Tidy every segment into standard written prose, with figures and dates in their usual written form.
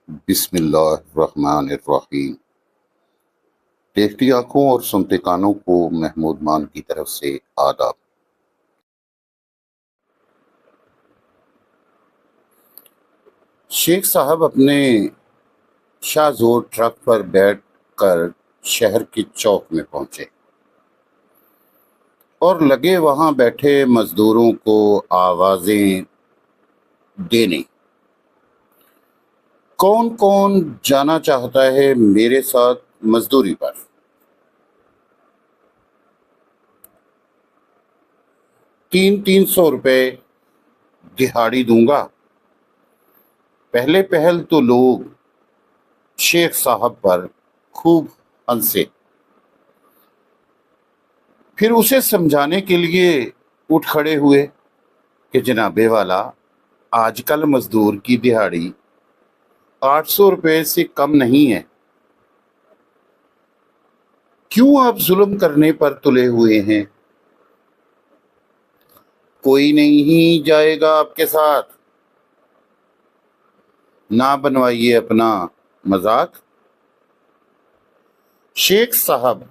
بسم اللہ الرحمن الرحیم۔ دیکھتی آنکھوں اور سنتے کانوں کو محمود مان کی طرف سے آداب۔ شیخ صاحب اپنے شاہ زور ٹرک پر بیٹھ کر شہر کے چوک میں پہنچے اور لگے وہاں بیٹھے مزدوروں کو آوازیں دینے۔ کون کون جانا چاہتا ہے میرے ساتھ مزدوری پر؟ 300 روپے دہاڑی دوں گا۔ پہلے پہل تو لوگ شیخ صاحب پر خوب ہنسے، پھر اسے سمجھانے کے لیے اٹھ کھڑے ہوئے کہ جناب والا، آج کل مزدور کی دہاڑی 800 روپے سے کم نہیں ہے، کیوں آپ ظلم کرنے پر تلے ہوئے ہیں؟ کوئی نہیں جائے گا آپ کے ساتھ، نہ بنوائیے اپنا مذاق۔ شیخ صاحب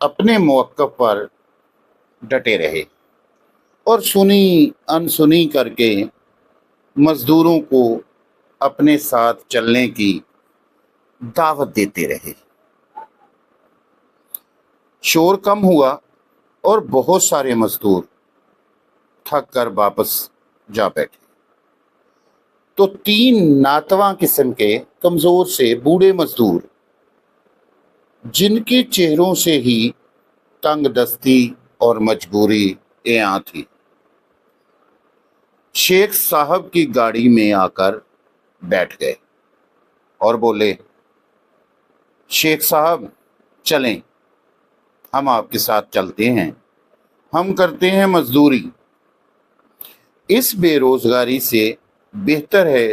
اپنے موقف پر ڈٹے رہے اور سنی انسنی کر کے مزدوروں کو اپنے ساتھ چلنے کی دعوت دیتے رہے۔ شور کم ہوا اور بہت سارے مزدور تھک کر واپس جا بیٹھے تو 3 ناتواں قسم کے کمزور سے بوڑھے مزدور، جن کے چہروں سے ہی تنگ دستی اور مجبوری عیاں تھی، شیخ صاحب کی گاڑی میں آ کر بیٹھ گئے اور بولے، شیخ صاحب چلیں، ہم آپ کے ساتھ چلتے ہیں، ہم کرتے ہیں مزدوری۔ اس بے روزگاری سے بہتر ہے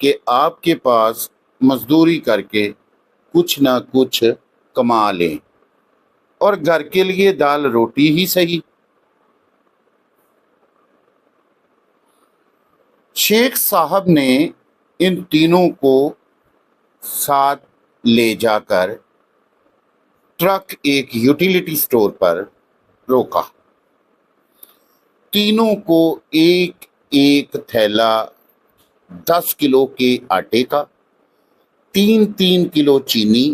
کہ آپ کے پاس مزدوری کر کے کچھ نہ کچھ کما لیں، اور گھر کے لیے دال روٹی ہی صحیح۔ شیخ صاحب نے ان تینوں کو ساتھ لے جا کر ٹرک ایک یوٹیلیٹی سٹور پر روکا۔ تینوں کو ایک ایک تھیلا 10 کلو کے آٹے کا، 3 کلو چینی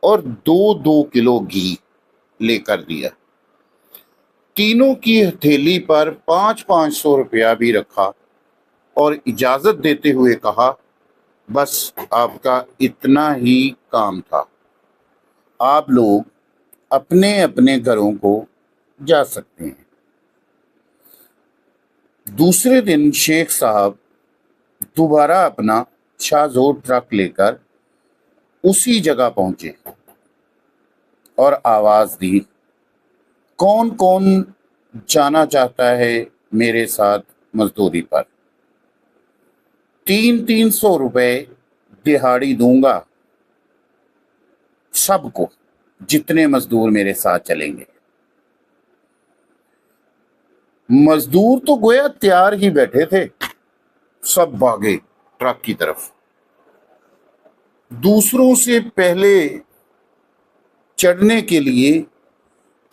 اور 2 کلو گھی لے کر دیا۔ تینوں کی ہتھیلی پر 500 روپیہ بھی رکھا اور اجازت دیتے ہوئے کہا، بس آپ کا اتنا ہی کام تھا، آپ لوگ اپنے اپنے گھروں کو جا سکتے ہیں۔ دوسرے دن شیخ صاحب دوبارہ اپنا شاہ زور ٹرک لے کر اسی جگہ پہنچے اور آواز دی، کون کون جانا چاہتا ہے میرے ساتھ مزدوری پر؟ 300 روپے دہاڑی دوں گا سب کو، جتنے مزدور میرے ساتھ چلیں گے۔ مزدور تو گویا تیار ہی بیٹھے تھے، سب بھاگے ٹرک کی طرف۔ دوسروں سے پہلے چڑھنے کے لیے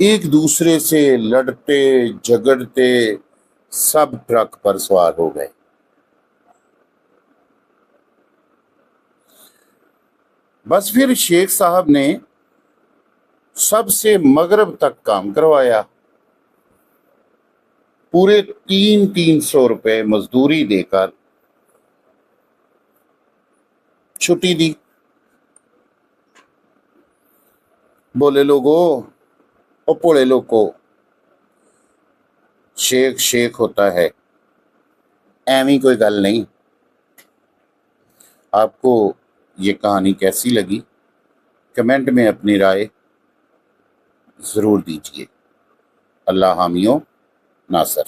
ایک دوسرے سے لڑتے جھگڑتے سب ٹرک پر سوار ہو گئے۔ بس پھر شیخ صاحب نے سب سے مغرب تک کام کروایا، پورے 300 روپے مزدوری دے کر چھٹی دی۔ بولے لوگو، او پوڑے لوگو، شیخ ہوتا ہے، ایویں کوئی گل نہیں۔ آپ کو یہ کہانی کیسی لگی؟ کمنٹ میں اپنی رائے ضرور دیجیے۔ اللہ حامیوں ناصر۔